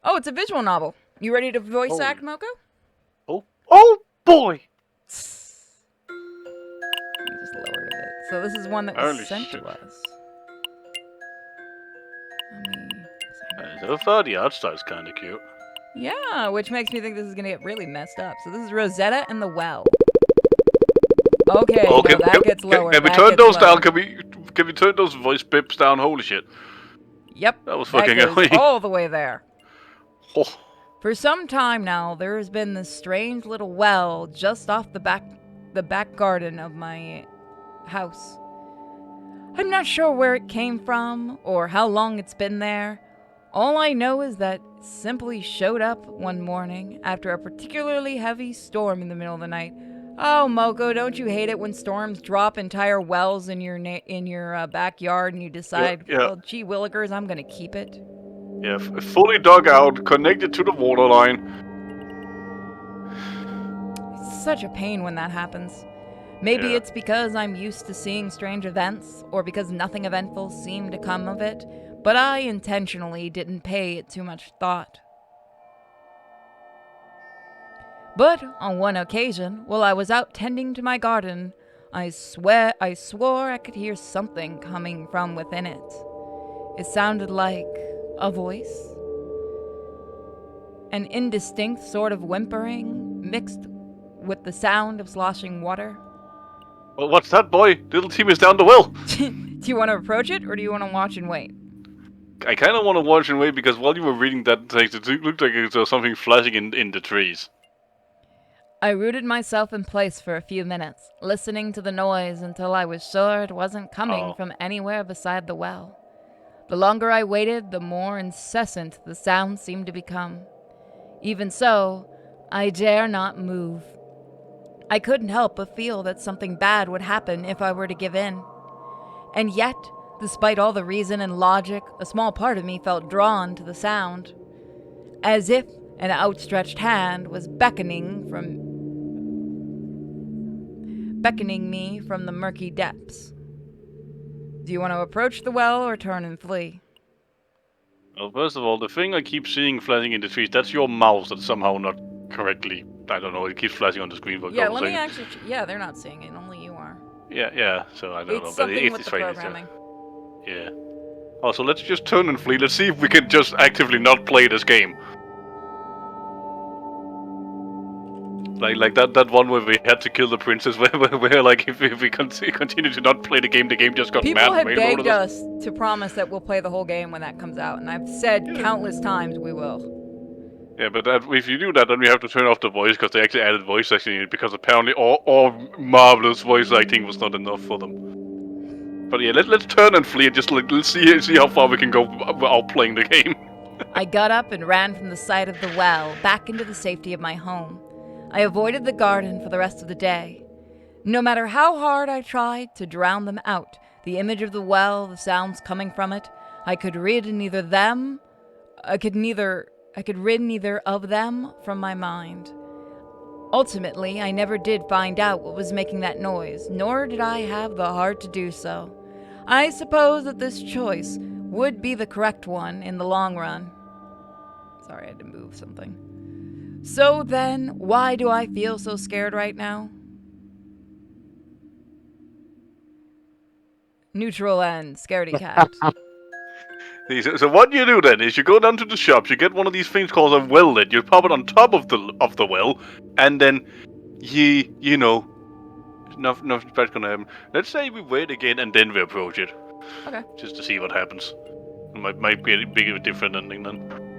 Oh, it's a visual novel. You ready to voice act, Moko? Oh boy! Let me just lower it a bit. So this is one that was Holy sent shit. to us. So far, the art style's kind of cute. Yeah, which makes me think this is gonna get really messed up. So this is Rosetta and the Well. Okay, no, that gets lower. Can we That turn gets those lower. down? Can we turn those voice bips down? Holy shit! Yep, That was that fucking goes annoying. all the way there. Oh. For some time now, there has been this strange little well just off the back garden of my house. I'm not sure where it came from or how long it's been there. All I know is that it simply showed up one morning after a particularly heavy storm in the middle of the night. Oh, Moko, don't you hate it when storms drop entire wells in your backyard and you decide, Yeah. well, gee willikers, I'm gonna keep it? Yeah, fully dug out, connected to the water line. It's such a pain when that happens. Maybe it's because I'm used to seeing strange events, or because nothing eventful seemed to come of it, but I intentionally didn't pay it too much thought. But on one occasion, while I was out tending to my garden, I swore I could hear something coming from within it. It sounded like a voice. An indistinct sort of whimpering mixed with the sound of sloshing water. Well, what's that, boy? Little team is down the well. Do you want to approach it, or do you want to watch and wait? I kind of want to watch and wait because while you were reading that text, it looked like there was something flashing in the trees. I rooted myself in place for a few minutes, listening to the noise until I was sure it wasn't coming from anywhere beside the well. The longer I waited, the more incessant the sound seemed to become. Even so, I dare not move. I couldn't help but feel that something bad would happen if I were to give in. And yet, despite all the reason and logic, a small part of me felt drawn to the sound, as if an outstretched hand was beckoning me from the murky depths. Do you want to approach the well or turn and flee? Well, first of all, the thing I keep seeing flashing in the trees, that's your mouse that's somehow not correctly... I don't know, it keeps flashing on the screen for a couple seconds. Yeah, let me actually... Yeah, they're not seeing it, only you are. Yeah, so I don't know. It's something with the programming. Yeah. Oh, so let's just turn and flee. Let's see if we can just actively not play this game. Like that one where we had to kill the princess, where like if we continue to not play the game just got People mad. have begged us to promise that we'll play the whole game when that comes out, and I've said countless times we will. Yeah, but if you do that, then we have to turn off the voice because they actually added voice acting in it because apparently all marvelous voice acting was not enough for them. But yeah, let's turn and flee and just let's see how far we can go without playing the game. I got up and ran from the side of the well back into the safety of my home. I avoided the garden for the rest of the day. No matter how hard I tried to drown them out, the image of the well, the sounds coming from it, I could rid neither of them from my mind. Ultimately, I never did find out what was making that noise, nor did I have the heart to do so. I suppose that this choice would be the correct one in the long run. Sorry, I had to move something. So then, why do I feel so scared right now? Neutral end, scaredy cat. So what you do then is you go down to the shops, you get one of these things called a well lid, you pop it on top of the well, and then you know, nothing bad's gonna happen. Let's say we wait again and then we approach it. Okay. Just to see what happens. It might be a different ending then.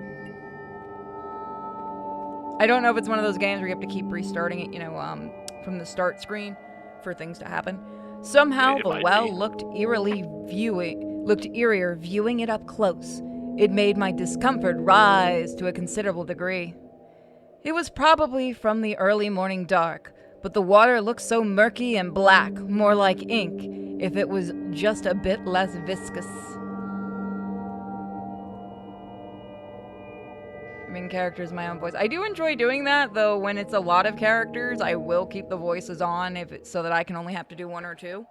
I don't know if it's one of those games where you have to keep restarting it, from the start screen for things to happen. Somehow the well looked eerier viewing it up close. It made my discomfort rise to a considerable degree. It was probably from the early morning dark, but the water looked so murky and black, more like ink, if it was just a bit less viscous. Main character is my own voice. I do enjoy doing that, though when it's a lot of characters, I will keep the voices on so that I can only have to do one or two.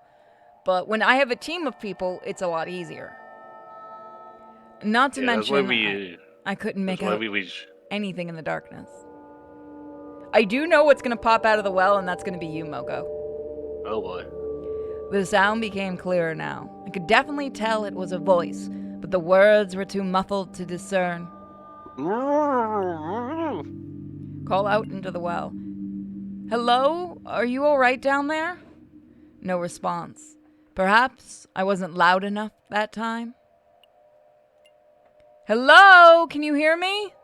But when I have a team of people, it's a lot easier. Not to mention, I couldn't make That's why out we anything in the darkness. I do know what's gonna pop out of the well, and that's gonna be you, Moko. Oh boy. The sound became clearer now. I could definitely tell it was a voice, but the words were too muffled to discern. Call out into the well. Hello? Are you alright down there? No response. Perhaps I wasn't loud enough that time. Hello? Can you hear me?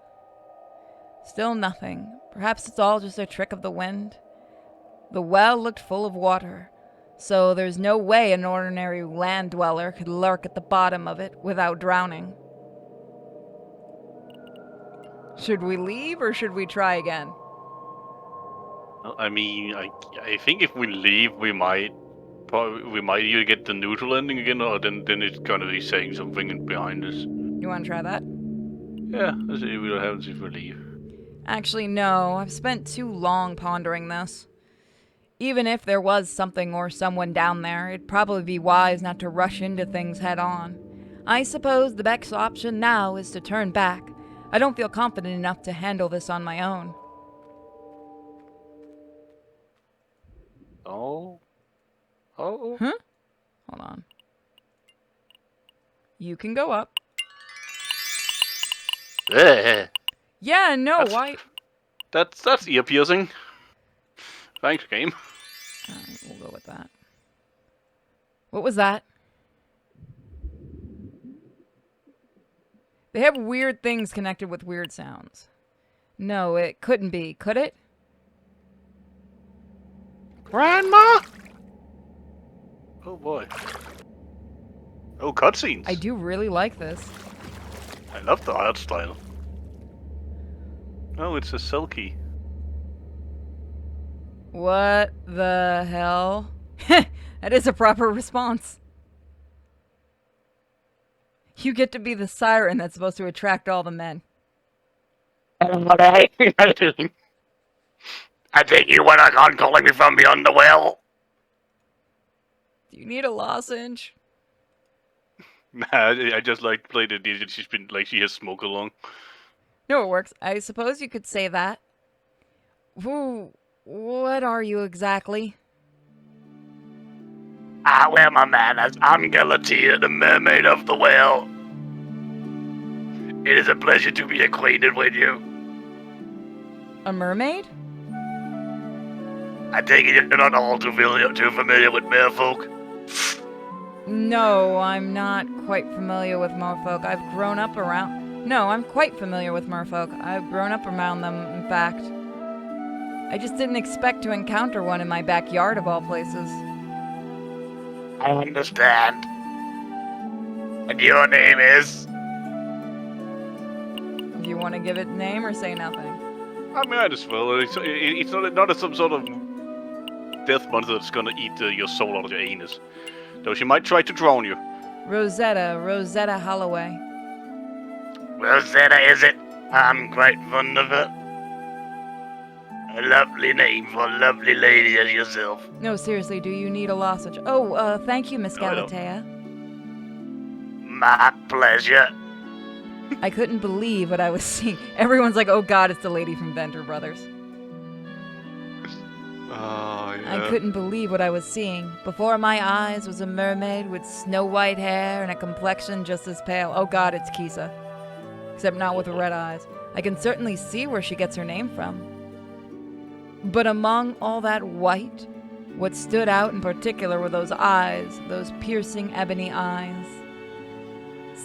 Still nothing. Perhaps it's all just a trick of the wind. The well looked full of water, so there's no way an ordinary land dweller could lurk at the bottom of it without drowning. Should we leave or should we try again? I mean, I think if we leave, we might either get the neutral ending again, or then it's gonna be saying something behind us. You want to try that? Yeah, let's see what happens if we leave. Actually, no. I've spent too long pondering this. Even if there was something or someone down there, it'd probably be wise not to rush into things head on. I suppose the best option now is to turn back. I don't feel confident enough to handle this on my own. Oh. Huh? Hold on. You can go up. Yeah. Yeah, no, why? That's ear piercing. Thanks, game. Alright, we'll go with that. What was that? They have weird things connected with weird sounds. No, it couldn't be, could it? Grandma! Oh boy. Oh, cutscenes. I do really like this. I love the art style. Oh, it's a Selkie. What the hell? That is a proper response. You get to be the siren that's supposed to attract all the men. I think you went on calling me from beyond the well. Do you need a lozenge? Nah, I just like played it. She's been like she has smoke along. No, it works. I suppose you could say that. Who? What are you exactly? Well, my man, I'm Galatea, the Mermaid of the Well. It is a pleasure to be acquainted with you. A mermaid? I take it you're not all too familiar with merfolk. No, I'm not quite familiar with merfolk. I've grown up around... No, I'm quite familiar with merfolk. I've grown up around them, in fact. I just didn't expect to encounter one in my backyard of all places. I understand. And your name is? Do you want to give it a name or say nothing? I might as well. It's not some sort of death monster that's gonna eat your soul out of your anus. Though she might try to drown you. Rosetta Holloway. Rosetta, is it? I'm quite fond of her. A lovely name for a lovely lady as yourself. No, seriously, do you need a lozenge? Oh, thank you, Miss No, I don't. Galatea. My pleasure. I couldn't believe what I was seeing. Everyone's like, oh god, it's the lady from Venture Brothers. Oh, yeah. I couldn't believe what I was seeing. Before my eyes was a mermaid with snow white hair and a complexion just as pale. Oh god, it's Kisa. Except not with the red eyes. I can certainly see where she gets her name from. But among all that white, what stood out in particular were those eyes, those piercing ebony eyes.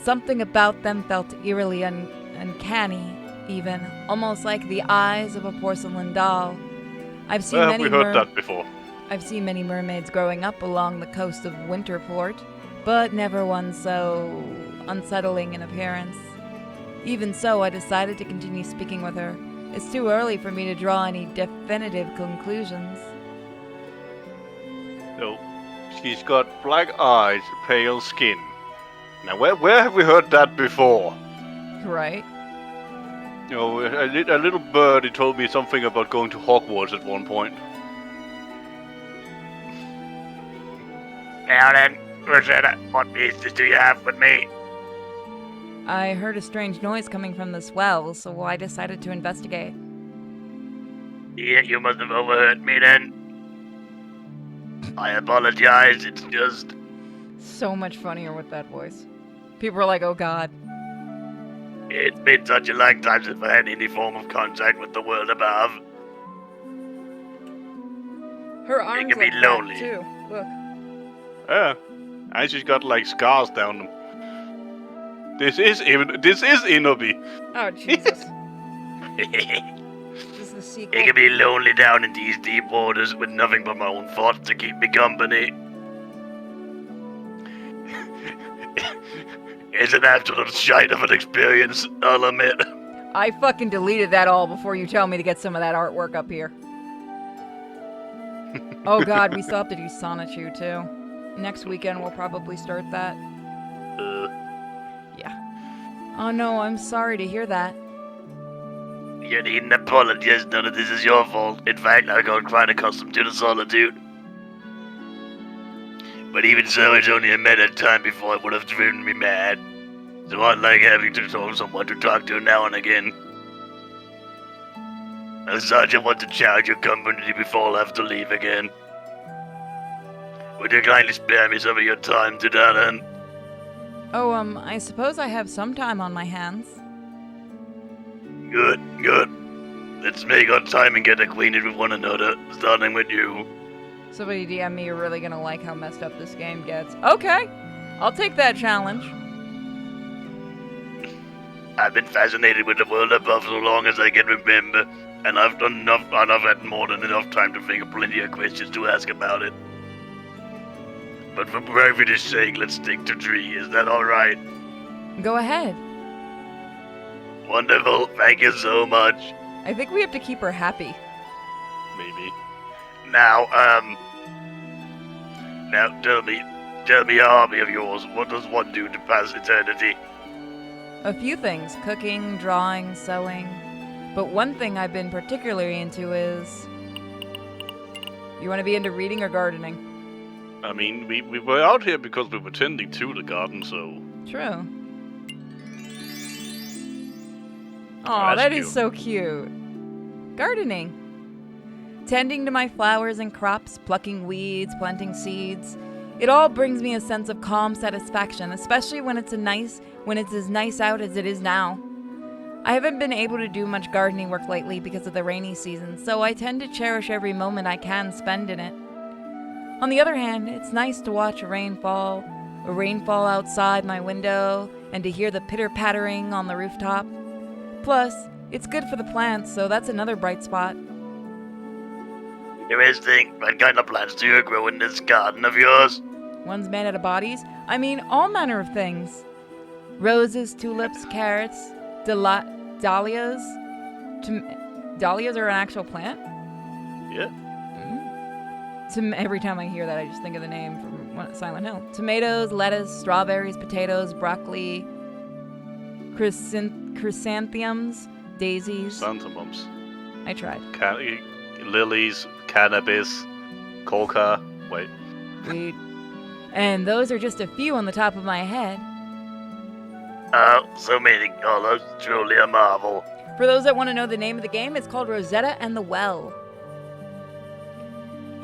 Something about them felt eerily uncanny, even, almost like the eyes of a porcelain doll. I've seen Where have we heard that before? I've seen many mermaids growing up along the coast of Winterport, but never one so unsettling in appearance. Even so, I decided to continue speaking with her. It's too early for me to draw any definitive conclusions. No. She's got black eyes, pale skin. Now, where have we heard that before? Right? You know, a little birdie told me something about going to Hogwarts at one point. Now then, Rosetta, what business do you have with me? I heard a strange noise coming from this well, so I decided to investigate. Yeah, you must have overheard me then. I apologize, it's just... So much funnier with that voice. People are like, oh god. It's been such a long time since I had any form of contact with the world above. Her arms can be look lonely. back too. Look. Yeah. And she's got like scars down them. This is Inobi. Oh, Jesus. This is the sequel. It can be lonely down in these deep waters with nothing but my own thoughts to keep me company. It's an absolute shite of an experience, I'll admit. I fucking deleted that all before you tell me to get some of that artwork up here. Oh god, we still have to do Sonichu too. Next weekend we'll probably start that. Yeah. Oh no, I'm sorry to hear that. You needn't apologize, none of this is your fault. In fact, I've grown quite accustomed to the solitude. But even so, it's only a matter of time before it would have driven me mad. So I like having to talk someone to talk to now and again. Now, Sergeant wants to charge your company before I'll have to leave again. Would you kindly spare me some of your time to that end? Oh, I suppose I have some time on my hands. Good, good. Let's make our time and get acquainted with one another, starting with you. Somebody DM me, you're really gonna like how messed up this game gets. Okay, I'll take that challenge. I've been fascinated with the world above so long as I can remember, and I've done enough, and I've had more than enough time to think of plenty of questions to ask about it. But for brevity's sake, let's stick to tree. Is that alright? Go ahead. Wonderful, thank you so much. I think we have to keep her happy. Maybe. Now tell me a hobby of yours. What does one do to pass eternity? A few things, cooking, drawing, sewing. But one thing I've been particularly into is... You want to be into reading or gardening? I mean, we were out here because we were tending to the garden, so... True. Aw, that's that is cute. so cute. Gardening. Tending to my flowers and crops, plucking weeds, planting seeds. It all brings me a sense of calm satisfaction, especially when it's as nice out as it is now. I haven't been able to do much gardening work lately because of the rainy season, so I tend to cherish every moment I can spend in it. On the other hand, it's nice to watch a rainfall outside my window, and to hear the pitter-pattering on the rooftop. Plus, it's good for the plants, so that's another bright spot. Interesting. What kind of plants do you grow in this garden of yours? One's made out of bodies. I mean, all manner of things. Roses, tulips, carrots, dahlias. Dahlias are an actual plant? Yeah. Every time I hear that, I just think of the name from Silent Hill. Tomatoes, lettuce, strawberries, potatoes, broccoli, chrysanthemums, daisies. Chrysanthemums. I tried. Lilies, cannabis, coca. Wait. Weed. And those are just a few on the top of my head. Oh, so many colors. Truly a marvel. For those that want to know the name of the game, it's called Rosetta and the Well.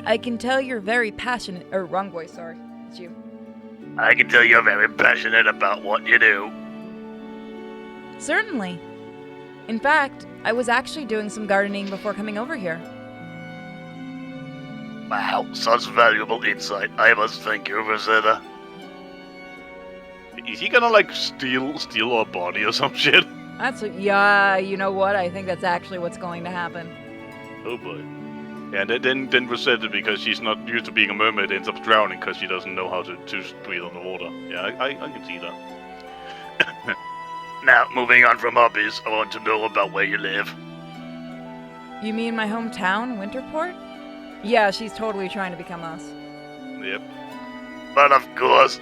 I can tell you're very passionate. Or, wrong voice, sorry. It's you. I can tell you're very passionate about what you do. Certainly. In fact, I was actually doing some gardening before coming over here. Wow, such valuable insight. I must thank you, Rosetta. Is he gonna like steal our body or some shit? Yeah, you know what? I think that's actually what's going to happen. Oh boy. Yeah, and then Rosetta, because she's not used to being a mermaid, ends up drowning because she doesn't know how to breathe on the water. Yeah, I can see that. Now, moving on from hobbies, I want to know about where you live. You mean my hometown, Winterport? Yeah, she's totally trying to become us. Yep. But of course,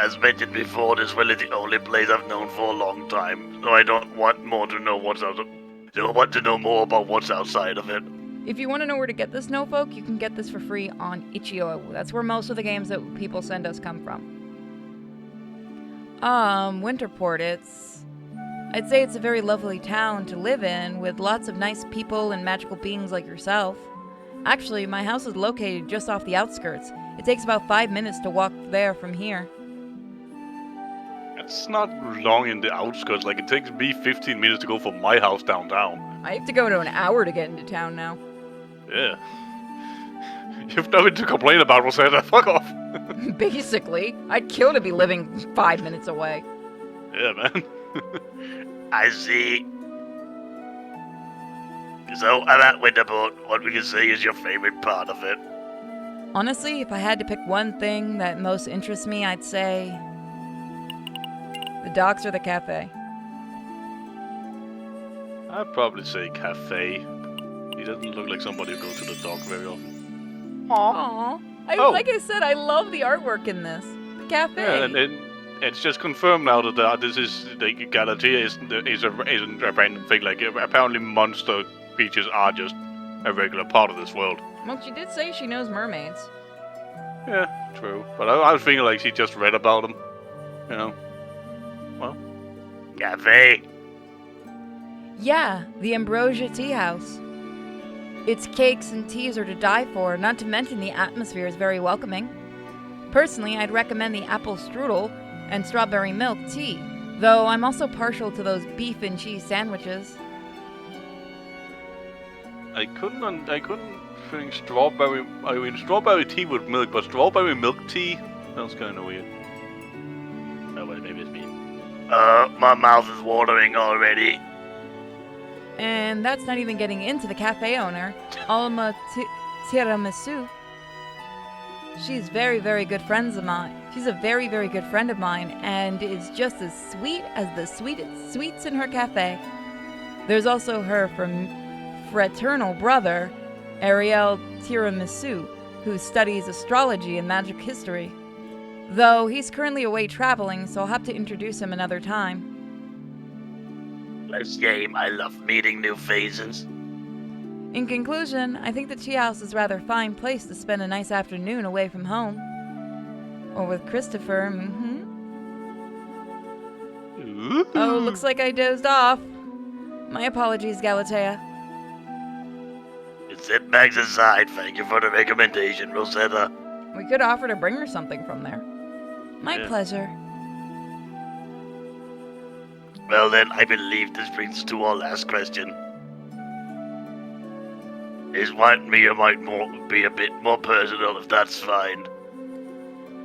as mentioned before, this is really the only place I've known for a long time, so I don't want more to know what's out. I want to know more about what's outside of it. If you want to know where to get this, Snowfolk, you can get this for free on Itch.io. That's where most of the games that people send us come from. Winterport, I'd say it's a very lovely town to live in, with lots of nice people and magical beings like yourself. Actually, my house is located just off the outskirts. It takes about 5 minutes to walk there from here. It's not long in the outskirts. Like, it takes me 15 minutes to go from my house downtown. I have to go to an hour to get into town now. Yeah. You've nothing to complain about, Rosetta. Fuck off. Basically, I'd kill to be living 5 minutes away. Yeah, man. I see. So, about Winterport, what would you say is your favorite part of it? Honestly, if I had to pick one thing that most interests me, I'd say the docks or the cafe. I'd probably say cafe. He doesn't look like somebody who goes to the dock very often. Aww. Oh. Like I said, I love the artwork in this. The cafe. Yeah, and it's just confirmed now that this is like Galatea isn't a random thing. Like, apparently monster creatures are just a regular part of this world. Well, she did say she knows mermaids. Yeah, true. But I was thinking like she just read about them. You know. Well. Cafe. Yeah, the Ambrosia Tea House. Its cakes and teas are to die for, not to mention the atmosphere is very welcoming. Personally, I'd recommend the apple strudel and strawberry milk tea, though I'm also partial to those beef and cheese sandwiches. I couldn't think strawberry. I mean, strawberry tea with milk, but strawberry milk tea sounds kind of weird. Oh wait, maybe it's me. My mouth is watering already. And that's not even getting into the cafe owner, Alma Tiramisu. She's very, very good friends of mine. She's a very, very good friend of mine, and is just as sweet as the sweetest sweets in her cafe. There's also her fraternal brother, Ariel Tiramisu, who studies astrology and magic history. Though he's currently away traveling, so I'll have to introduce him another time. Let's game. I love meeting new faces. In conclusion, I think the tea house is a rather fine place to spend a nice afternoon away from home. Or with Christopher, Oh, looks like I dozed off. My apologies, Galatea. Setbacks aside, thank you for the recommendation, Rosetta. We could offer to bring her something from there. My Yeah. pleasure. Well then, I believe this brings us to our last question. This might be a bit more personal, if that's fine.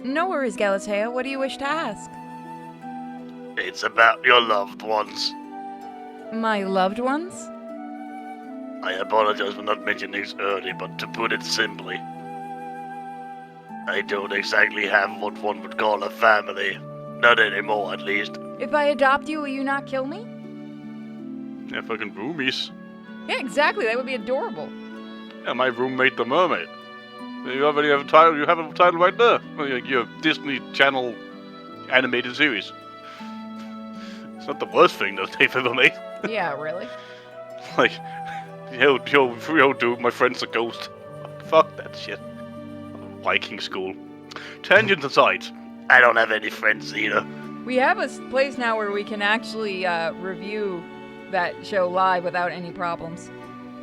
No worries, Galatea. What do you wish to ask? It's about your loved ones. My loved ones? I apologize for not mentioning this early, but to put it simply, I don't exactly have what one would call a family. Not anymore, at least. If I adopt you, will you not kill me? Yeah, fucking roomies. Yeah, exactly. That would be adorable. Yeah, my roommate, the Mermaid. You already have a title. You have a title right there. Your Disney Channel animated series. It's not the worst thing that they've ever made. Yeah, really? Like, yo, dude, my friend's a ghost. Fuck that shit. Viking school. Tangents aside. I don't have any friends either. We have a place now where we can actually review that show live without any problems.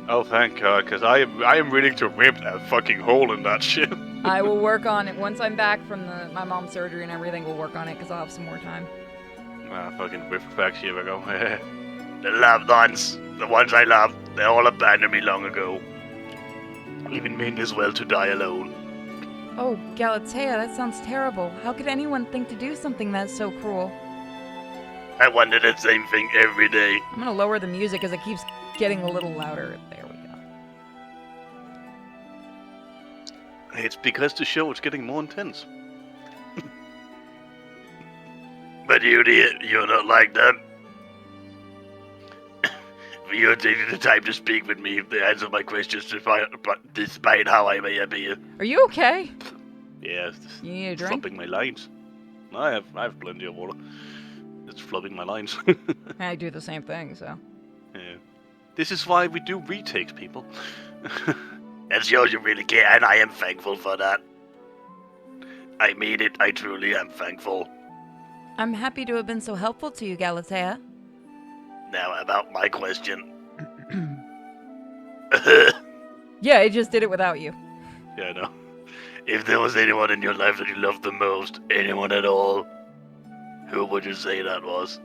Oh, thank God, because I am willing to rip that fucking hole in that shit. I will work on it. Once I'm back from my mom's surgery and everything, we'll work on it because I'll have some more time. Ah, fucking whip facts, here we go. The loved ones, the ones I love, they all abandoned me long ago. Leaving me in this world to die alone. Oh, Galatea, that sounds terrible. How could anyone think to do something that's so cruel? I wonder the same thing every day. I'm gonna lower the music as it keeps getting a little louder. There we go. It's because the show is getting more intense. But you, dear, you're not like that. You're taking the time to speak with me to answer my questions despite how I may appear. Are you okay? Yeah, You need a drink? flubbing my lines. I have plenty of water. It's flubbing my lines. I do the same thing, so. Yeah. This is why we do retakes, people. That shows you really care, and I am thankful for that. I mean it, I truly am thankful. I'm happy to have been so helpful to you, Galatea. Now, about my question. Yeah, I just did it without you. Yeah, no. If there was anyone in your life that you loved the most, anyone at all, who would you say that was?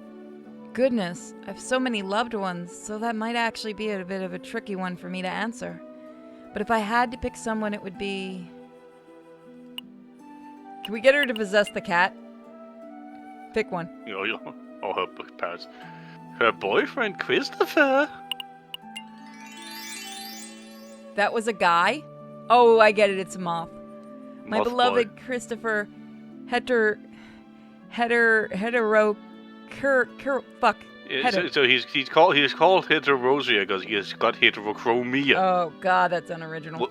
Goodness, I've so many loved ones, so that might actually be a bit of a tricky one for me to answer. But if I had to pick someone, it would be... Can we get her to possess the cat? Pick one. Or her parents. Her boyfriend, Christopher. That was a guy? Oh, I get it, it's a moth. My Moth beloved boy. Christopher fuck. Yeah, so he's called heterosia because he has got heterochromia, Oh god, that's unoriginal.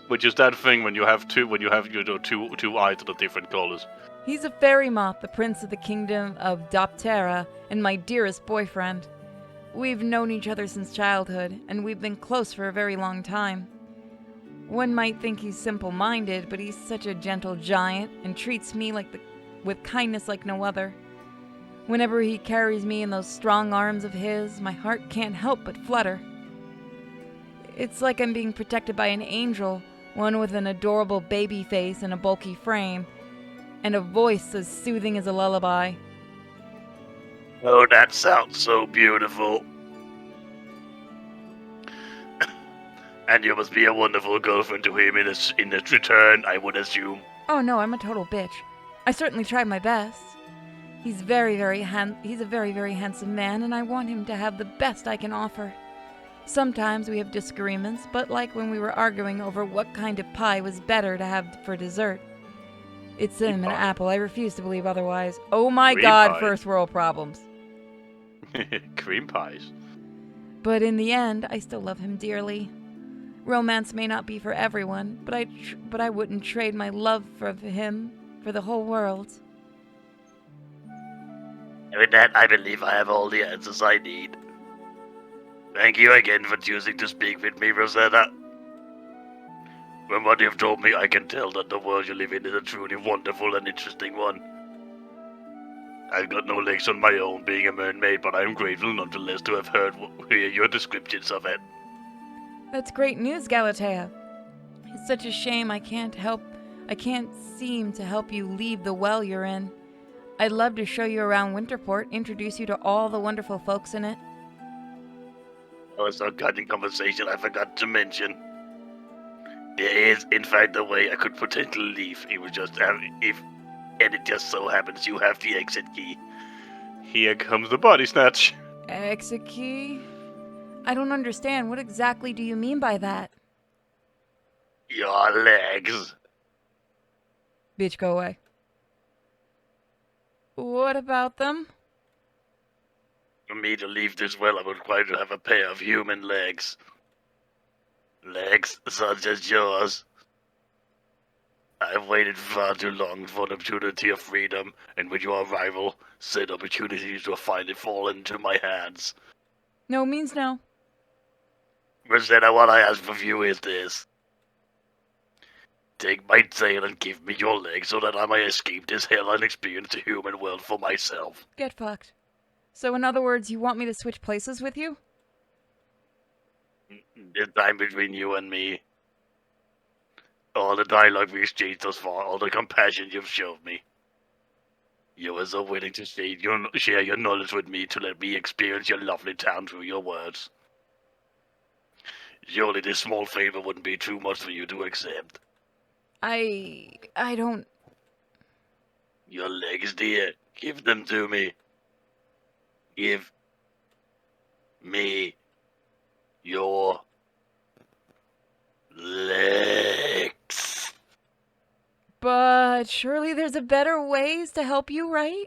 which is that thing when you have two eyes that are different colors. He's a fairy moth, the prince of the kingdom of Doptera, and my dearest boyfriend. We've known each other since childhood, and we've been close for a very long time. One might think he's simple-minded, but he's such a gentle giant and treats me with kindness like no other. Whenever he carries me in those strong arms of his, my heart can't help but flutter. It's like I'm being protected by an angel, one with an adorable baby face and a bulky frame, and a voice as soothing as a lullaby. Oh, that sounds so beautiful. And you must be a wonderful girlfriend to him in its return, I would assume. Oh no, I'm a total bitch. I certainly tried my best. He's a very, very handsome man, and I want him to have the best I can offer. Sometimes we have disagreements, but like when we were arguing over what kind of pie was better to have for dessert. It's cinnamon apple. I refuse to believe otherwise. Oh my Cream god, pie. first world problems. Cream pies. But in the end, I still love him dearly. Romance may not be for everyone, but I wouldn't trade my love for him for the whole world. With that, I believe I have all the answers I need. Thank you again for choosing to speak with me, Rosetta. From what you've told me, I can tell that the world you live in is a truly wonderful and interesting one. I've got no legs on my own being a mermaid, but I am grateful nonetheless to have heard your descriptions of it. That's great news, Galatea. It's such a shame I can't seem to help you leave the well you're in. I'd love to show you around Winterport, introduce you to all the wonderful folks in it. Oh, it's a cutting conversation I forgot to mention. There is, in fact, a way I could potentially leave. It was just, and it just so happens you have the exit key. Here comes the body snatch. Exit key? I don't understand. What exactly do you mean by that? Your legs. Bitch, go away. What about them? For me to leave this well, I would require to have a pair of human legs. Legs such as yours. I've waited far too long for an opportunity of freedom, and with your arrival, said opportunities will finally fall into my hands. No means no. Rosetta, what I ask of you is this. Take my tail and give me your legs so that I may escape this hell and experience the human world for myself. Get fucked. So in other words, you want me to switch places with you? This time between you and me. All the dialogue we exchanged thus far, all the compassion you've shown me. You were so willing to share your knowledge with me to let me experience your lovely town through your words. Surely this small favor wouldn't be too much for you to accept. I don't... Your legs, dear. Give them to me. Give me your legs. But surely there's a better ways to help you, right?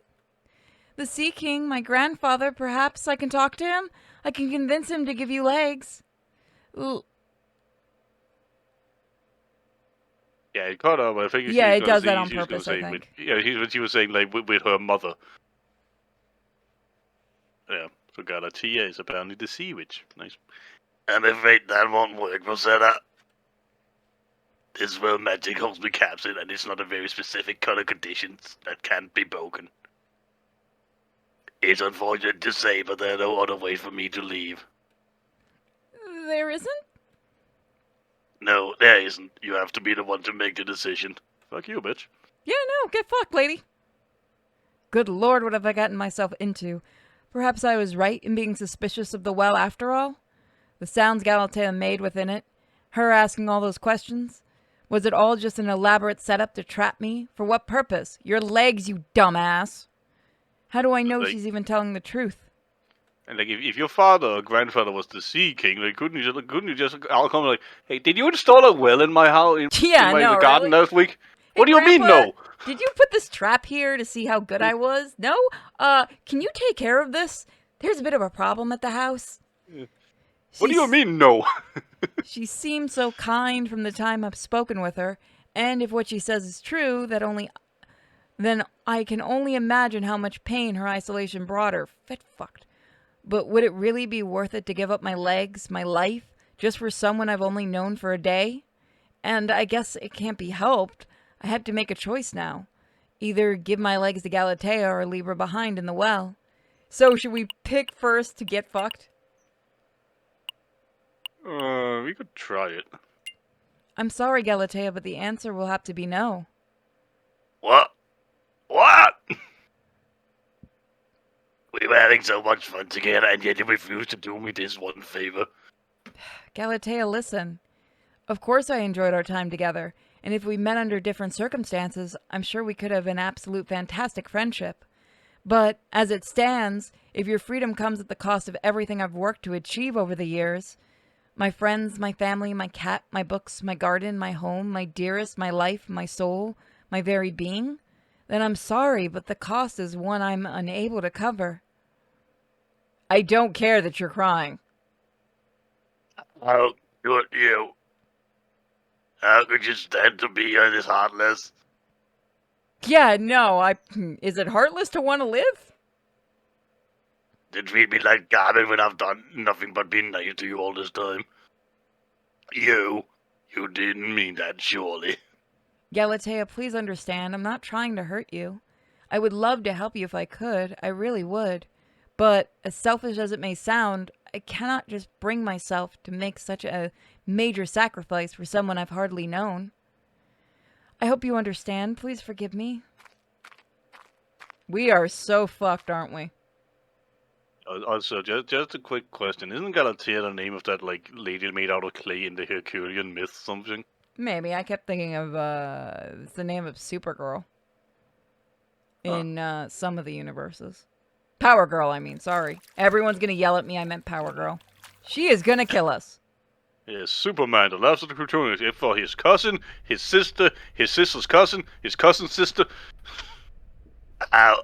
The Sea King, my grandfather, perhaps I can talk to him? I can convince him to give you legs. Yeah, it caught up. I think Yeah, it does that on purpose, I think. She was saying like with her mother. Yeah, so Galatea is apparently the sea witch. Nice. I'm afraid that won't work, Rosetta. This world magic holds me captive, and it's not a very specific color conditions that can't be broken. It's unfortunate to say, but there are no other ways for me to leave. There isn't? No, there isn't. You have to be the one to make the decision. Fuck you, bitch. Yeah, no, get fucked, lady. Good lord, what have I gotten myself into? Perhaps I was right in being suspicious of the well after all? The sounds Galatea made within it, her asking all those questions. Was it all just an elaborate setup to trap me? For what purpose? Your legs, you dumbass. How do I know she's even telling the truth? And like, if your father or grandfather was the Sea King, like, couldn't you just I'll come like, hey, did you install a well in my house in Yeah, my no, garden really? last week? Hey, What do you mean, Grandpa, no? did you put this trap here to see how good I was? No? Can you take care of this? There's a bit of a problem at the house. What do you mean, no? She seemed so kind from the time I've spoken with her, and if what she says is true, then I can only imagine how much pain her isolation brought her. Fit fucked. But would it really be worth it to give up my legs, my life, just for someone I've only known for a day? And I guess it can't be helped. I have to make a choice now. Either give my legs to Galatea or leave her behind in the well. So should we pick first to get fucked? We could try it. I'm sorry, Galatea, but the answer will have to be no. What? What? We were having so much fun together, and yet you refuse to do me this one favor. Galatea, listen. Of course I enjoyed our time together, and if we met under different circumstances, I'm sure we could have an absolute fantastic friendship. But, as it stands, if your freedom comes at the cost of everything I've worked to achieve over the years, my friends, my family, my cat, my books, my garden, my home, my dearest, my life, my soul, my very being, then I'm sorry, but the cost is one I'm unable to cover. I don't care that you're crying. How could you? How could you stand to be here this heartless? Yeah, no, is it heartless to want to live? To treat me like garbage when I've done nothing but be nice to you all this time? You didn't mean that, surely. Galatea, please understand, I'm not trying to hurt you. I would love to help you if I could, I really would. But, as selfish as it may sound, I cannot just bring myself to make such a major sacrifice for someone I've hardly known. I hope you understand. Please forgive me. We are so fucked, aren't we? Also, just a quick question. Isn't Galatea the name of that, like, lady made out of clay in the Herculean myth something? Maybe. I kept thinking of, it's the name of Supergirl. In, some of the universes. Power Girl, I mean, sorry. Everyone's gonna yell at me I meant Power Girl. She is gonna kill us. Yes, Superman, the last of the Kryptonians, if for his cousin, his sister, his sister's cousin, his cousin's sister. How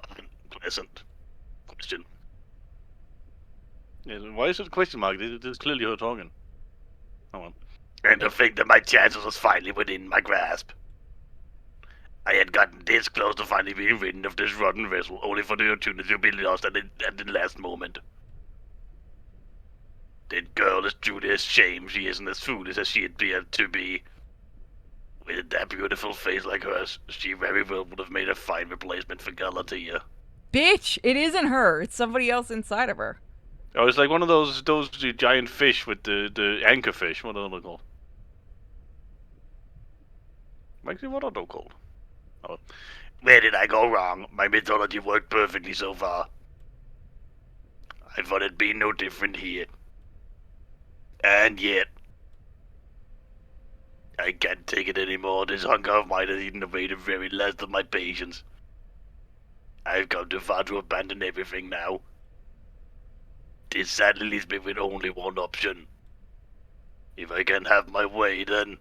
unpleasant. Question. Yes, why is it a question mark? It is clearly her talking. Come on. And to think that my chances was finally within my grasp. I had gotten this close to finally being rid of this rotten vessel, only for the opportunity to be lost at the last moment. That girl is truly a shame she isn't as foolish as she appeared to be. With that beautiful face like hers, she very well would have made a fine replacement for Galatea. Bitch, it isn't her. It's somebody else inside of her. Oh, it's like one of those giant fish with the anchorfish. What are they called? Actually, what are they called? Oh. Where did I go wrong? My mythology worked perfectly so far. I thought it'd be no different here. And yet, I can't take it anymore. This hunger of mine has eaten away the very last of my patience. I've come too far to abandon everything now. This sadly leaves me with only one option. If I can have my way, then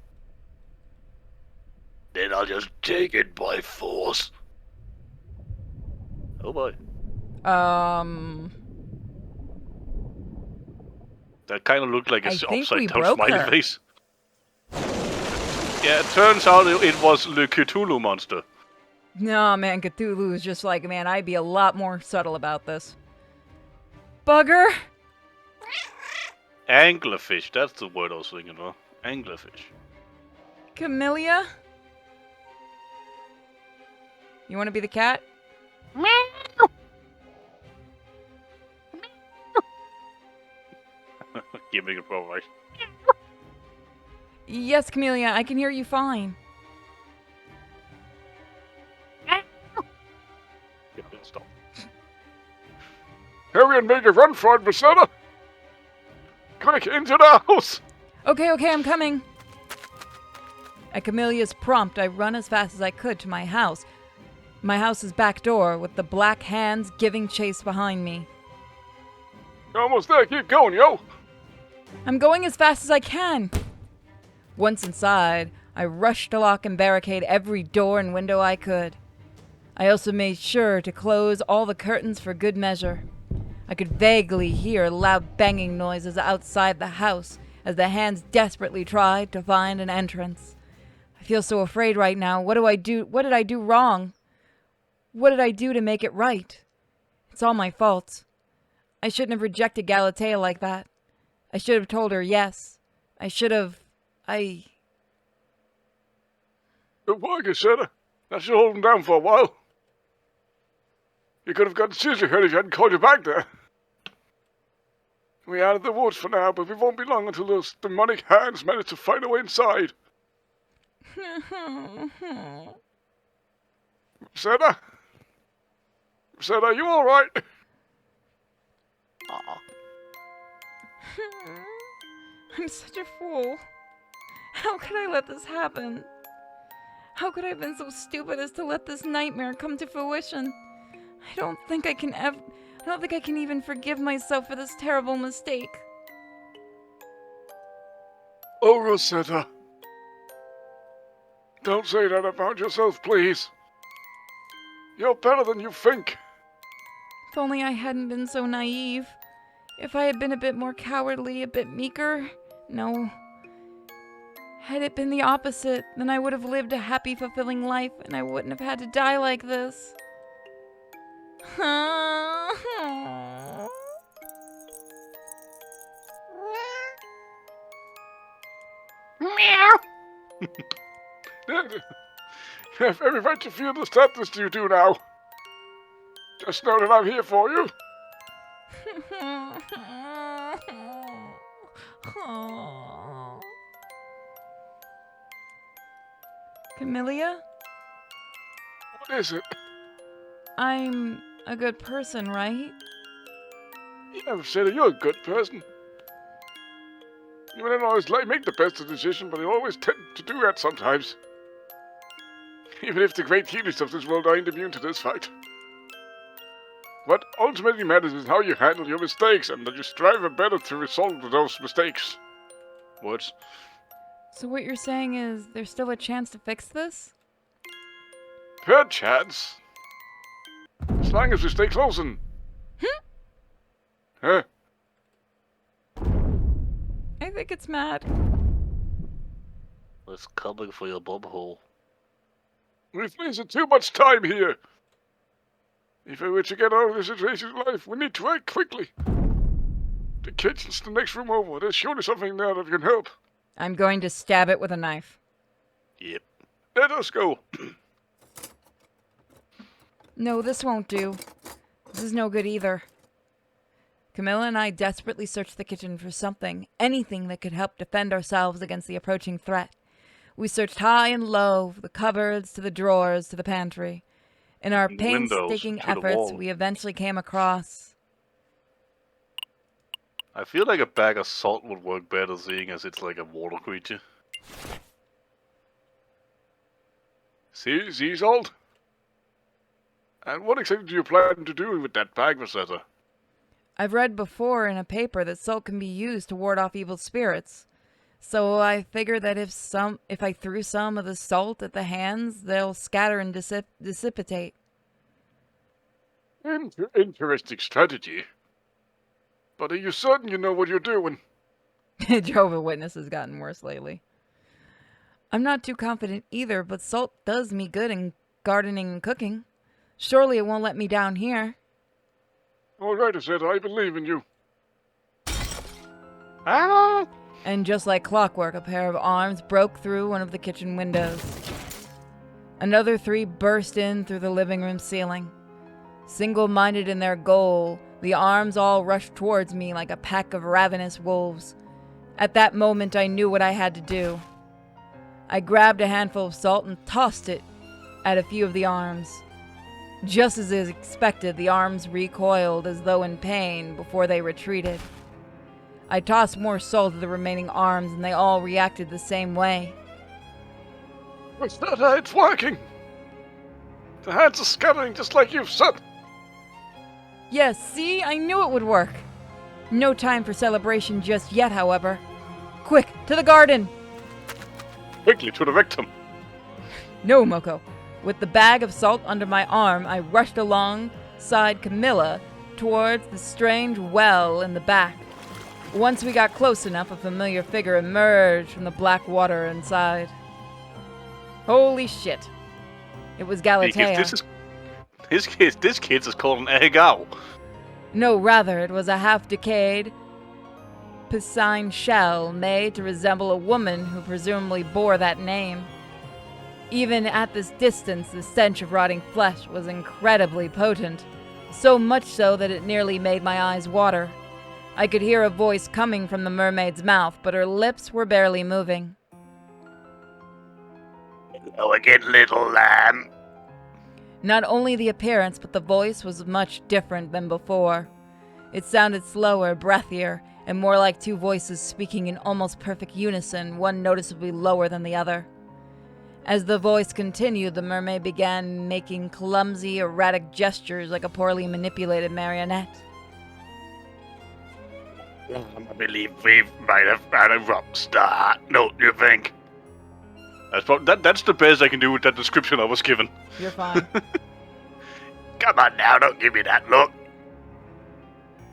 I'll just take it by force. Oh boy. That kind of looked like a I think we upside down broke smiley her. face. Yeah, it turns out it was the Cthulhu monster. Nah, man, Cthulhu is just like, man, I'd be a lot more subtle about this. Bugger! Anglerfish, that's the word I was thinking of. Anglerfish. Camellia? You want to be the cat? Giving it proper. Yes, Camellia, I can hear you fine. Stop. Hurry and make a run for it, Rosetta! Quick, into the house! Okay, I'm coming. At Camelia's prompt, I run as fast as I could to my house. My house's back door, with the black hands giving chase behind me. You're almost there, keep going, yo! I'm going as fast as I can. Once inside, I rushed to lock and barricade every door and window I could. I also made sure to close all the curtains for good measure. I could vaguely hear loud banging noises outside the house as the hands desperately tried to find an entrance. I feel so afraid right now. What do I do? What did I do wrong? What did I do to make it right? It's all my fault. I shouldn't have rejected Galatea like that. I should have told her yes. I should have... Good work, Rosetta. That should hold him down for a while. You could have gotten seriously hurt if you hadn't called you back there. We're out of the woods for now, but we won't be long until those demonic hands manage to find a way inside. Rosetta? Rosetta, are you alright? I'm such a fool. How could I let this happen? How could I have been so stupid as to let this nightmare come to fruition? I don't think I can even forgive myself for this terrible mistake. Oh, Rosetta. Don't say that about yourself, please. You're better than you think. If only I hadn't been so naive. If I had been a bit more cowardly, a bit meeker. No. Had it been the opposite, then I would have lived a happy, fulfilling life, and I wouldn't have had to die like this. Meow. You have every right to feel the sadness you do now. Just know that I'm here for you. Camellia? What is it? I'm a good person, right? You never said that you're a good person. You may not always make the best of decisions, but you always tend to do that sometimes. Even if the great healers of this world aren't immune to this fight. What ultimately matters is how you handle your mistakes, and that you strive better to resolve those mistakes. What? So what you're saying is there's still a chance to fix this? Perchance. As long as we stay close and... Huh? I think it's mad. It's coming for your bumhole. We've wasted too much time here. If we were to get out of this situation in life, we need to act quickly. The kitchen's the next room over. There's surely something there that can help. I'm going to stab it with a knife. Yep. Let us go. No, this won't do. This is no good either. Camilla and I desperately searched the kitchen for something, anything that could help defend ourselves against the approaching threat. We searched high and low, the cupboards to the drawers to the pantry. In our painstaking efforts, we eventually came across... I feel like a bag of salt would work better, seeing as it's like a water creature. See, salt? And what exactly do you plan to do with that bag, Rosetta? I've read before in a paper that salt can be used to ward off evil spirits. So I figured that if I threw some of the salt at the hands, they'll scatter and dissipate. Interesting strategy. But are you certain you know what you're doing? Jehovah's Witness has gotten worse lately. I'm not too confident either, but salt does me good in gardening and cooking. Surely it won't let me down here. All right, Rosetta, I believe in you. Ah! And just like clockwork, a pair of arms broke through one of the kitchen windows. Another three burst in through the living room ceiling. Single-minded in their goal The arms all rushed towards me like a pack of ravenous wolves. At that moment, I knew what I had to do. I grabbed a handful of salt and tossed it at a few of the arms. Just as is expected, the arms recoiled as though in pain before they retreated. I tossed more salt at the remaining arms, and they all reacted the same way. Rosetta, it's working! The hands are scattering just like you've said. Yes, see? I knew it would work. No time for celebration just yet, however. Quick, to the garden! Quickly to the victim. No, Moko. With the bag of salt under my arm, I rushed alongside Camilla towards the strange well in the back. Once we got close enough, a familiar figure emerged from the black water inside. Holy shit. It was Galatea. This kid's is called an egg owl. No, rather, it was a half-decayed piscine shell made to resemble a woman who presumably bore that name. Even at this distance, the stench of rotting flesh was incredibly potent, so much so that it nearly made my eyes water. I could hear a voice coming from the mermaid's mouth, but her lips were barely moving. Hello again, little lamb. Not only the appearance, but the voice was much different than before. It sounded slower, breathier, and more like two voices speaking in almost perfect unison, one noticeably lower than the other. As the voice continued, the mermaid began making clumsy, erratic gestures like a poorly manipulated marionette. I believe we might have had a rock star, don't you think? That's the best I can do with that description I was given. You're fine. Come on now, don't give me that look.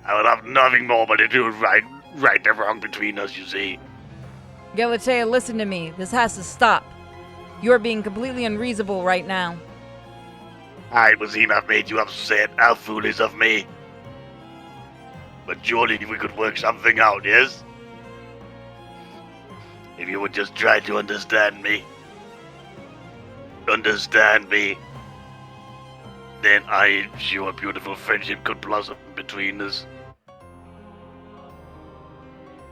I would have nothing more but to do right the wrong between us, you see. Galatea, listen to me. This has to stop. You're being completely unreasonable right now. I was him I've made you upset. How foolish of me. But surely we could work something out, yes? If you would just try to understand me. Then I am sure a beautiful friendship could blossom between us.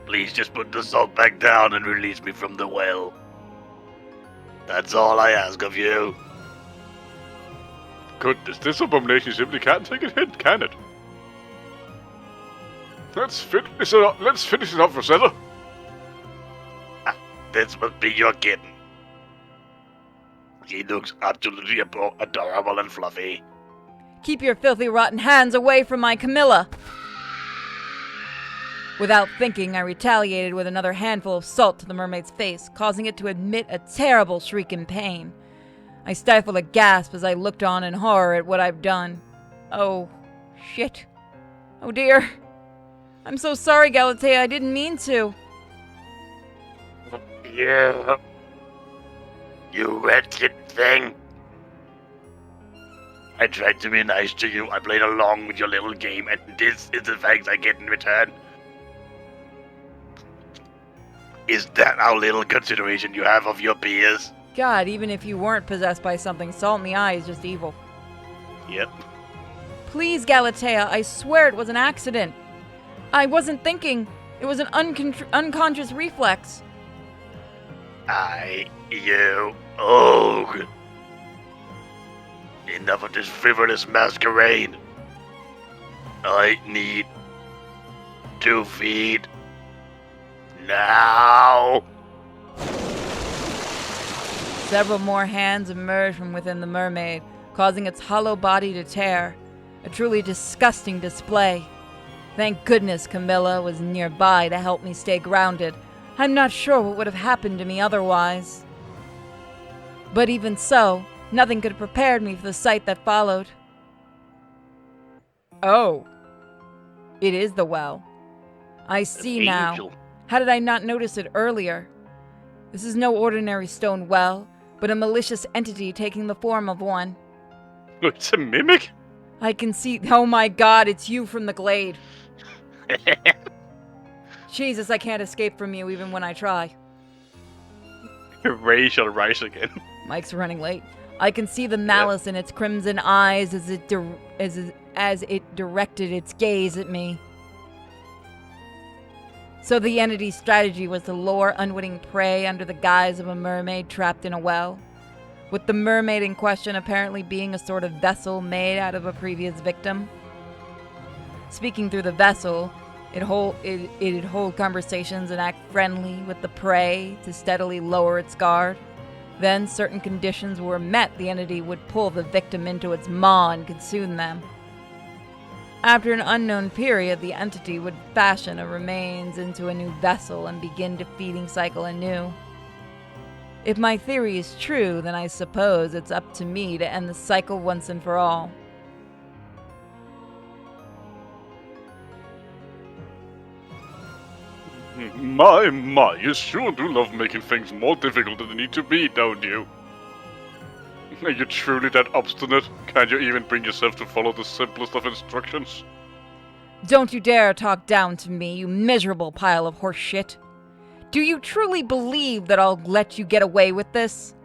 Please just put the salt back down and release me from the well. That's all I ask of you. Goodness, this abomination simply can't take a hint, can it? Let's finish it off, Rosetta. This must be your kitten. He looks absolutely adorable and fluffy. Keep your filthy, rotten hands away from my Camilla! Without thinking, I retaliated with another handful of salt to the mermaid's face, causing it to emit a terrible shriek in pain. I stifled a gasp as I looked on in horror at what I've done. Oh, shit. Oh dear. I'm so sorry, Galatea, I didn't mean to. Yeah. You wretched thing. I tried to be nice to you. I played along with your little game, and this is the thanks I get in return. Is that how little consideration you have of your peers? God, even if you weren't possessed by something, salt in the eye is just evil. Yep. Please, Galatea, I swear it was an accident. I wasn't thinking. It was an unconscious reflex. Oh. Enough of this frivolous masquerade. I need to feed now. Several more hands emerged from within the mermaid, causing its hollow body to tear. A truly disgusting display. Thank goodness Camilla was nearby to help me stay grounded. I'm not sure what would have happened to me otherwise. But even so, nothing could have prepared me for the sight that followed. Oh. It is the well. I see now. Angel. How did I not notice it earlier? This is no ordinary stone well, but a malicious entity taking the form of one. It's a mimic? I can see— oh my god, it's you from the glade. Jesus, I can't escape from you even when I try. Your rage shall rise again. Mike's running late. I can see the malice in its crimson eyes as as it directed its gaze at me. So the entity's strategy was to lure unwitting prey under the guise of a mermaid trapped in a well, with the mermaid in question apparently being a sort of vessel made out of a previous victim. Speaking through the vessel, it'd hold conversations and act friendly with the prey to steadily lower its guard. Then, certain conditions were met, the entity would pull the victim into its maw and consume them. After an unknown period, the entity would fashion a remains into a new vessel and begin the feeding cycle anew. If my theory is true, then I suppose it's up to me to end the cycle once and for all. My, you sure do love making things more difficult than they need to be, don't you? Are you truly that obstinate? Can't you even bring yourself to follow the simplest of instructions? Don't you dare talk down to me, you miserable pile of horse shit. Do you truly believe that I'll let you get away with this?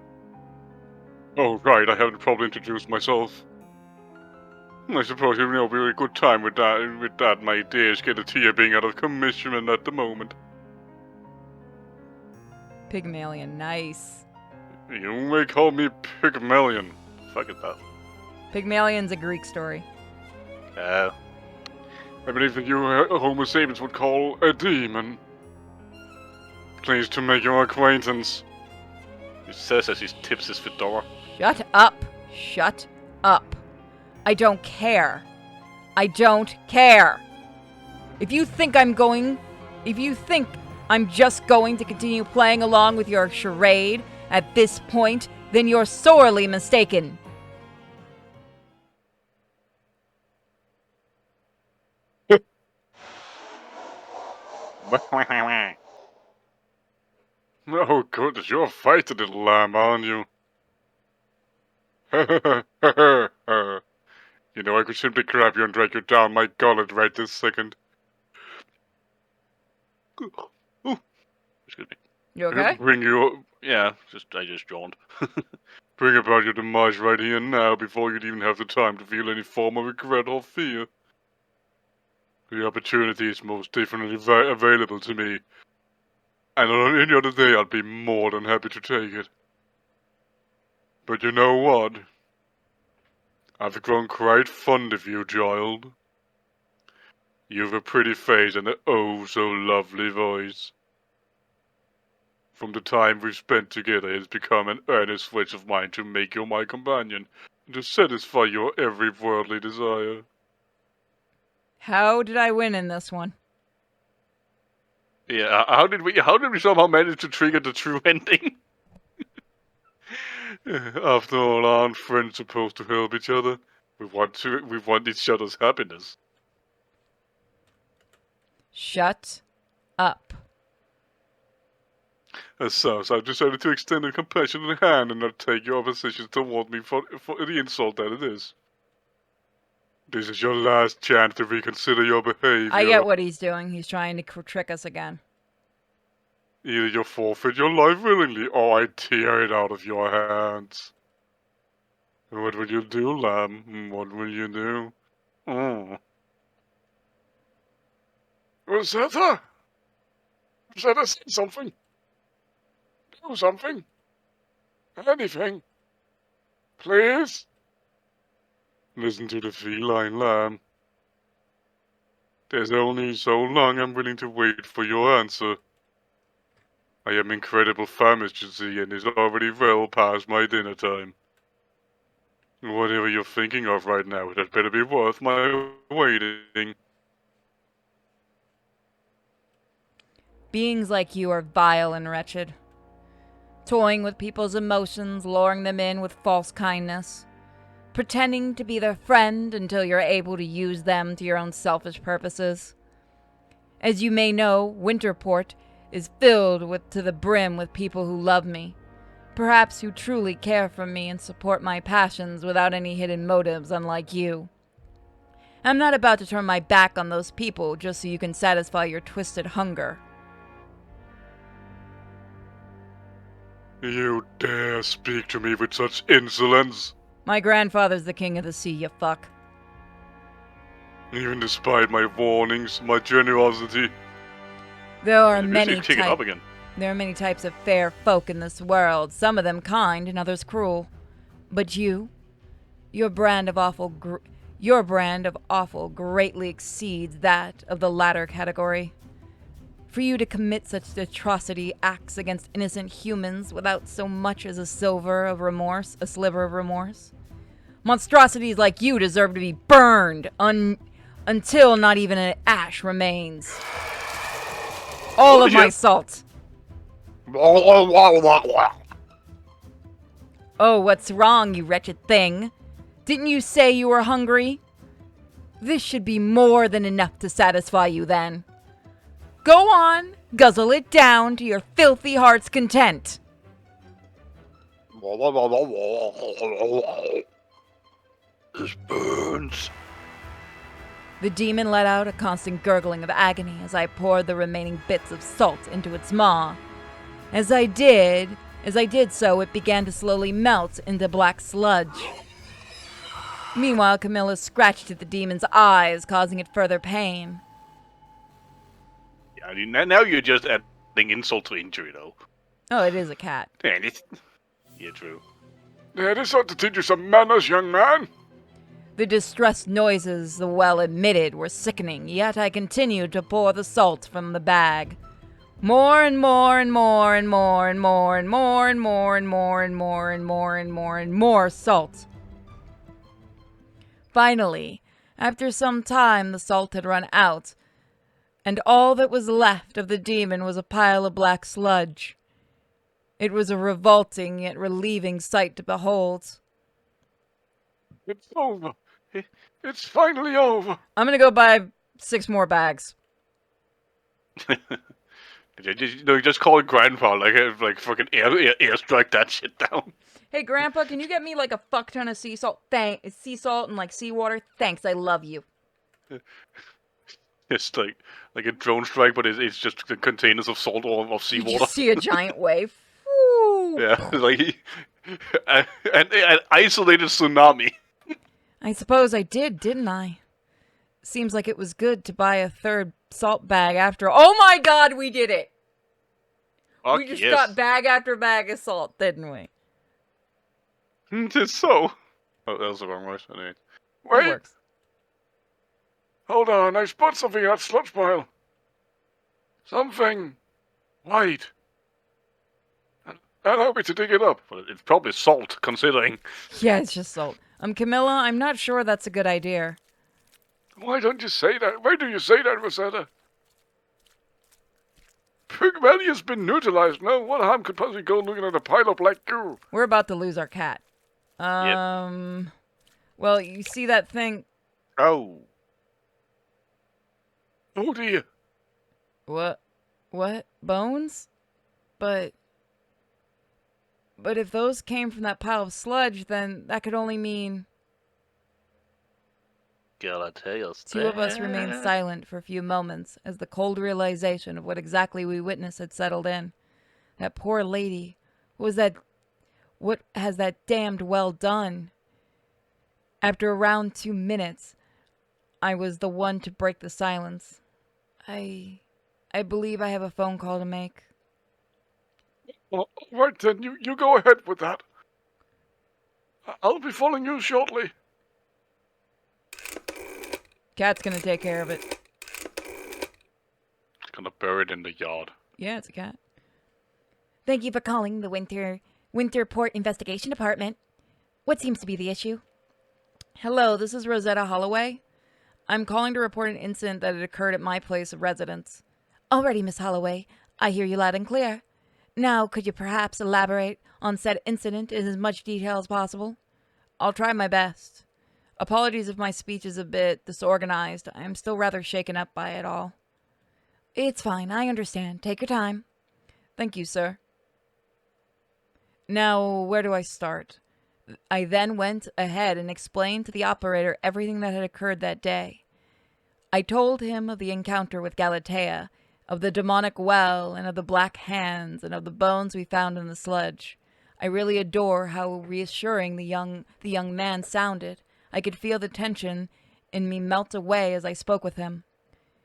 Oh, right, I haven't probably introduced myself. I suppose you know it'll be a good time with that, my dear Skeletia being out of commission at the moment. Pygmalion, nice. You may call me Pygmalion. Fuck it, that. Pygmalion's a Greek story. Yeah. I believe that you Homo sapiens would call a demon. Pleased to make your acquaintance. He says as he tips his fedora. Shut up. Shut up. I don't care. I don't care. If you think I'm just going to continue playing along with your charade at this point, then you're sorely mistaken. Oh goodness, you're a fighter, little lamb, aren't you? You know, I could simply grab you and drag you down my gullet right this second. Oh, excuse me. You okay? Bring you, Yeah, I just yawned. bring about your demise right here and now before you'd even have the time to feel any form of regret or fear. The opportunity is most definitely available to me, and on any other day I'd be more than happy to take it. But you know what? I've grown quite fond of you, child. You've a pretty face and a oh so lovely voice. From the time we've spent together, it's become an earnest wish of mine to make you my companion, and to satisfy your every worldly desire. How did I win in this one? Yeah, how did we somehow manage to trigger the true ending? After all, aren't friends supposed to help each other? We want each other's happiness. Shut up. As such, I've decided to extend a compassionate hand and not take your opposition toward me for the insult that it is. This is your last chance to reconsider your behavior. I get what he's doing. He's trying to trick us again. Either you forfeit your life willingly, or I tear it out of your hands. What will you do, lamb? What will you do? Rosetta! Rosetta, say something. Do something. Anything. Please? Listen to the feline, lamb. There's only so long I'm willing to wait for your answer. I am incredible famished, you see, and it's already well past my dinner time. Whatever you're thinking of right now, that better be worth my waiting. Beings like you are vile and wretched. Toying with people's emotions, luring them in with false kindness. Pretending to be their friend until you're able to use them to your own selfish purposes. As you may know, Winterport is filled to the brim with people who love me. Perhaps who truly care for me and support my passions without any hidden motives, unlike you. I'm not about to turn my back on those people just so you can satisfy your twisted hunger. You dare speak to me with such insolence? My grandfather's the king of the sea, you fuck. Even despite my warnings, my generosity. There are Maybe many you kick it up again. There are many types of fair folk in this world, some of them kind and others cruel. But your brand of awful greatly exceeds that of the latter category. For you to commit such atrocity acts against innocent humans without so much as a sliver of remorse. Monstrosities like you deserve to be burned until not even an ash remains. All of my salt. Oh, what's wrong, you wretched thing? Didn't you say you were hungry? This should be more than enough to satisfy you, then. Go on, guzzle it down to your filthy heart's content. This burns. The demon let out a constant gurgling of agony as I poured the remaining bits of salt into its maw. As I did so, it began to slowly melt into black sludge. Meanwhile, Camilla scratched at the demon's eyes, causing it further pain. Yeah, now you're just adding insult to injury, though. Oh, it is a cat. Yeah, true. This ought to teach you some manners, young man. The distressed noises the well emitted were sickening, yet I continued to pour the salt from the bag. More and more and more and more and more and more and more and more and more and more and more and more salt. Finally, after some time, the salt had run out, and all that was left of the demon was a pile of black sludge. It was a revolting yet relieving sight to behold. It's over. It's finally over. I'm gonna go buy 6 more bags. Just call Grandpa, like fucking airstrike that shit down. Hey, Grandpa, can you get me like a fuck ton of sea salt? Sea salt and like seawater? Thanks, I love you. It's like a drone strike, but it's just the containers of salt or of You seawater. just see a giant wave. Woo! Yeah, like an isolated tsunami. I suppose I did, didn't I? Seems like it was good to buy a 3rd salt bag after. Oh my God, we did it! Fuck We just yes. got bag after bag of salt, didn't we? It's so. Oh, that was the wrong voice. Anyway. It Wait, works. hold on. I spot something in that sludge pile. Something white. Allow me to dig it up. But it's probably salt, considering. Yeah, it's just salt. Camilla, I'm not sure that's a good idea. Why don't you say that? Why do you say that, Rosetta? Pygmalion's been neutralized. No, what harm could possibly go looking at a pile of black goo? We're about to lose our cat. Well, you see that thing? Oh. Oh dear. What? Bones? But if those came from that pile of sludge, then that could only mean... Galatea's 2 of us remained silent for a few moments as the cold realization of what exactly we witnessed had settled in. That poor lady. What has that damned well done? After around 2 minutes, I was the one to break the silence. I believe I have a phone call to make. Well, all right then, you go ahead with that. I'll be following you shortly. Cat's gonna take care of it. It's gonna bury it in the yard. Yeah, it's a cat. Thank you for calling the Winterport Investigation Department. What seems to be the issue? Hello, this is Rosetta Holloway. I'm calling to report an incident that had occurred at my place of residence. Alrighty, Miss Holloway. I hear you loud and clear. Now, could you perhaps elaborate on said incident in as much detail as possible? I'll try my best. Apologies if my speech is a bit disorganized. I am still rather shaken up by it all. It's fine, I understand. Take your time. Thank you, sir. Now, where do I start? I then went ahead and explained to the operator everything that had occurred that day. I told him of the encounter with Galatea, of the demonic well, and of the black hands, and of the bones we found in the sludge. I really adore how reassuring the young man sounded. I could feel the tension in me melt away as I spoke with him.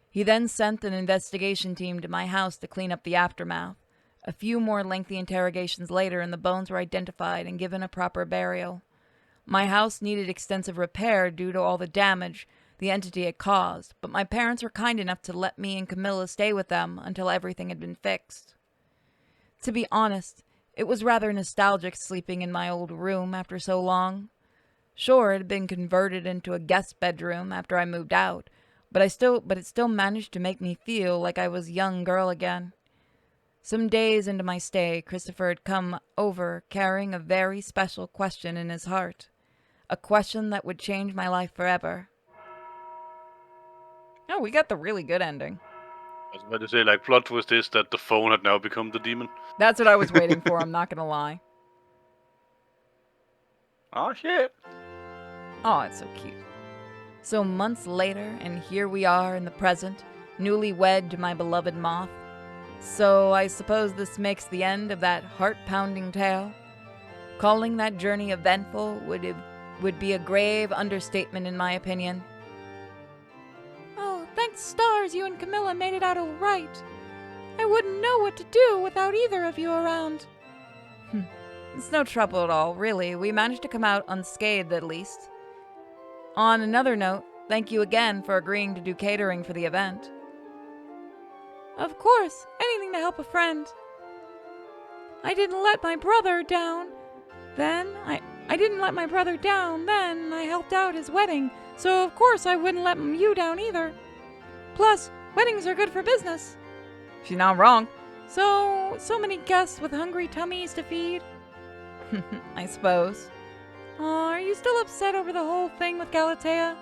He then sent an investigation team to my house to clean up the aftermath. A few more lengthy interrogations later, and the bones were identified and given a proper burial. My house needed extensive repair due to all the damage the entity had caused, but my parents were kind enough to let me and Camilla stay with them until everything had been fixed. To be honest, it was rather nostalgic sleeping in my old room after so long. Sure, it had been converted into a guest bedroom after I moved out, but it still managed to make me feel like I was a young girl again. Some days into my stay, Christopher had come over carrying a very special question in his heart. A question that would change my life forever. Oh, we got the really good ending. I was about to say, like, plot twist is that the phone had now become the demon. That's what I was waiting for, I'm not gonna lie. Oh, shit. Oh, it's so cute. So months later, and here we are in the present, newly wed to my beloved moth. So I suppose this makes the end of that heart-pounding tale. Calling that journey eventful would be a grave understatement in my opinion. Oh, thanks stars you and Camilla made it out all right. I wouldn't know what to do without either of you around. It's no trouble at all, really. We managed to come out unscathed at least. On another note, thank you again for agreeing to do catering for the event. Of course, anything to help a friend. I didn't let my brother down. I didn't let my brother down then. I helped out his wedding, so of course I wouldn't let you down either. Plus, weddings are good for business. She's not wrong. So many guests with hungry tummies to feed. I suppose. Are you still upset over the whole thing with Galatea?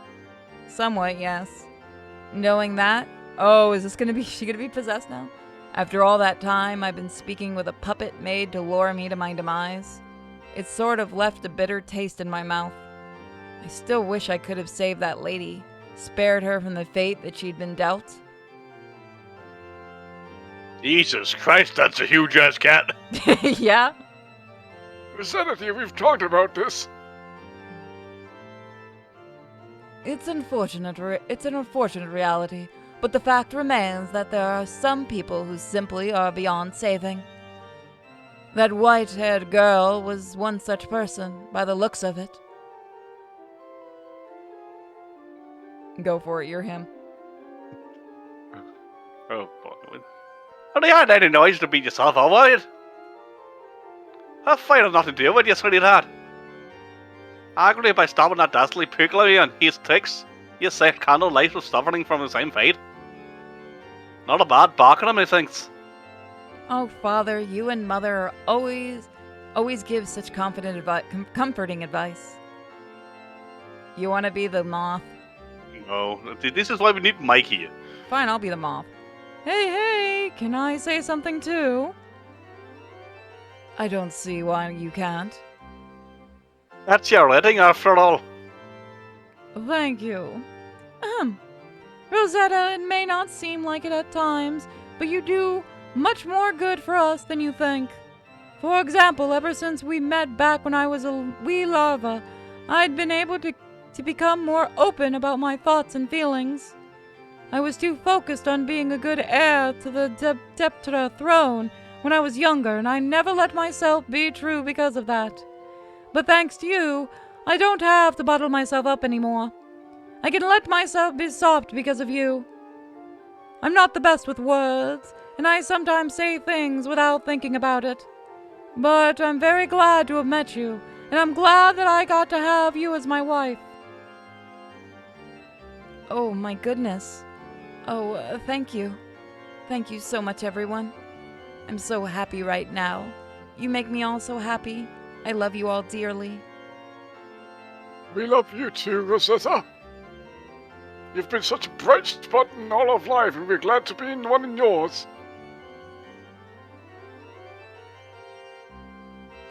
Somewhat, yes. Knowing that, is she gonna be possessed now? After all that time, I've been speaking with a puppet made to lure me to my demise. It sort of left a bitter taste in my mouth. I still wish I could have saved that lady, spared her from the fate that she'd been dealt. Jesus Christ, that's a huge-ass cat. Yeah? Rosetta, we've talked about this. It's an unfortunate reality, but the fact remains that there are some people who simply are beyond saving. That white-haired girl was one such person, by the looks of it. Go for it, you're him. Oh, boy. Well, you had any noise to beat yourself up, were you? That fight has nothing to do with you, sweetheart. Arguably, by stopping that dastardly pickle and his ticks, you saved candlelight from suffering from the same fate. Not a bad bargain, I methinks. Oh, Father, you and Mother are always give such comforting advice. You want to be the moth? No, this is why we need Mike here. Fine, I'll be the moth. Hey, can I say something too? I don't see why you can't. That's your wedding, after all. Thank you. Rosetta, it may not seem like it at times, but you do much more good for us than you think. For example, ever since we met back when I was a wee larva, I'd been able to become more open about my thoughts and feelings. I was too focused on being a good heir to the Deptra throne when I was younger, and I never let myself be true because of that. But thanks to you, I don't have to bottle myself up anymore. I can let myself be soft because of you. I'm not the best with words, and I sometimes say things without thinking about it. But I'm very glad to have met you, and I'm glad that I got to have you as my wife. Oh, my goodness. Thank you. Thank you so much, everyone. I'm so happy right now. You make me all so happy. I love you all dearly. We love you too, Rosetta. You've been such a bright spot in all of life, and we're glad to be in one in yours.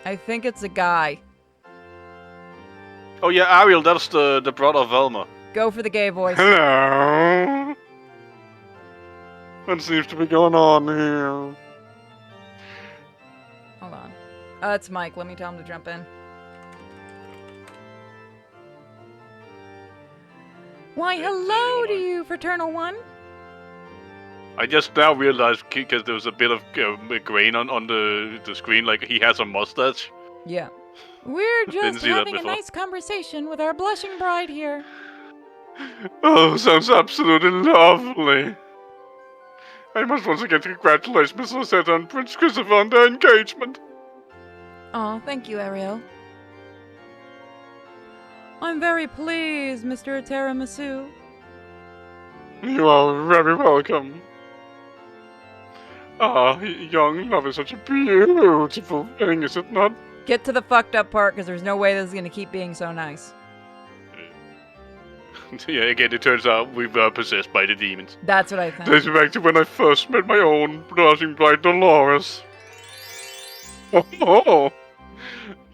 I think it's a guy. Oh yeah, Ariel, that's the brother of Velma. Go for the gay voice. Hello. What seems to be going on here? Hold on. It's Mike. Let me tell him to jump in. Why, hello to you, Fraternal One. I just now realized because there was a bit of grain on the screen, like he has a mustache. Yeah. We're Didn't just see that having a before. nice conversation with our blushing bride here. Oh, sounds absolutely lovely. I must once again congratulate Miss Rosetta and Prince Christopher on their engagement. Oh, thank you, Ariel. I'm very pleased, Mr. Tiramisu. You are very welcome. Ah, young love is such a beautiful thing, is it not? Get to the fucked up part, because there's no way this is going to keep being so nice. Yeah, again, it turns out we were possessed by the demons. That's what I think. Dates back to when I first met my own blushing bride, Dolores. Oh,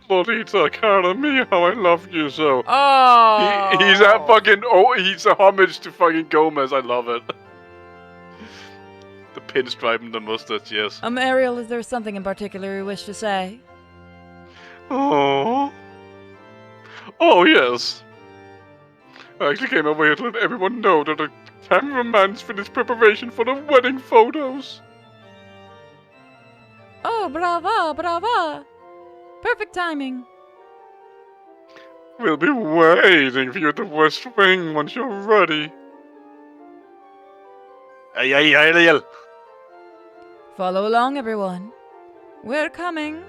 Lolita, cara mia, how I love you so. Oh! He's a fucking, he's a homage to fucking Gomez, I love it. The pinstripe and the mustache, yes. Ariel, is there something in particular you wish to say? Oh. Oh, yes. I actually came over here to let everyone know that the cameraman's finished preparation for the wedding photos. Oh, brava, brava. Perfect timing. We'll be waiting for you at the West Wing once you're ready. Ay, Ariel. Follow along, everyone. We're coming.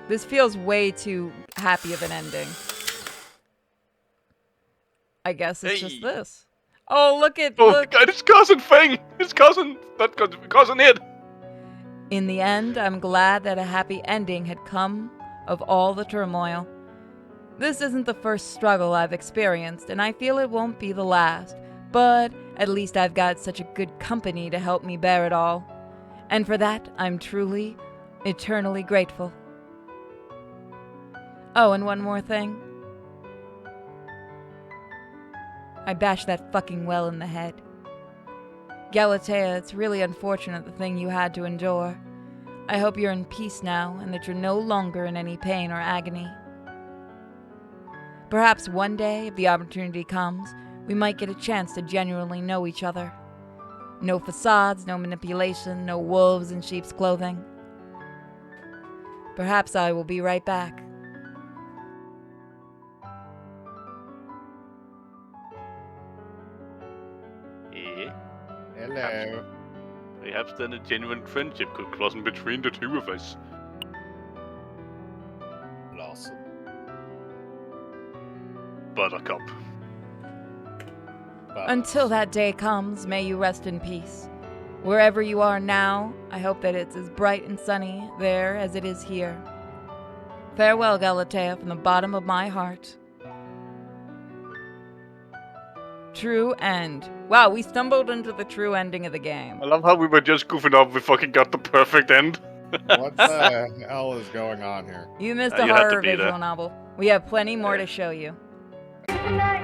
This feels way too happy of an ending. I guess it's just this. Oh, look at... Oh, look. God, it's Cousin Fang! His cousin! That cousin Ed! In the end, I'm glad that a happy ending had come of all the turmoil. This isn't the first struggle I've experienced, and I feel it won't be the last. But at least I've got such a good company to help me bear it all. And for that, I'm truly, eternally grateful. Oh, and one more thing. I bashed that fucking well in the head. Galatea, it's really unfortunate the thing you had to endure. I hope you're in peace now and that you're no longer in any pain or agony. Perhaps one day, if the opportunity comes, we might get a chance to genuinely know each other. No facades, no manipulation, no wolves in sheep's clothing. Perhaps I will be right back. Yeah. Hello. Perhaps then a genuine friendship could blossom between the two of us. Blossom. Buttercup. Until that day comes, may you rest in peace. Wherever you are now, I hope that it's as bright and sunny there as it is here. Farewell, Galatea, from the bottom of my heart. True end. Wow, we stumbled into the true ending of the game. I love how we were just goofing off, we fucking got the perfect end. What the hell is going on here? You missed You a had to horror be there. visual novel. We have plenty more to show you. Tonight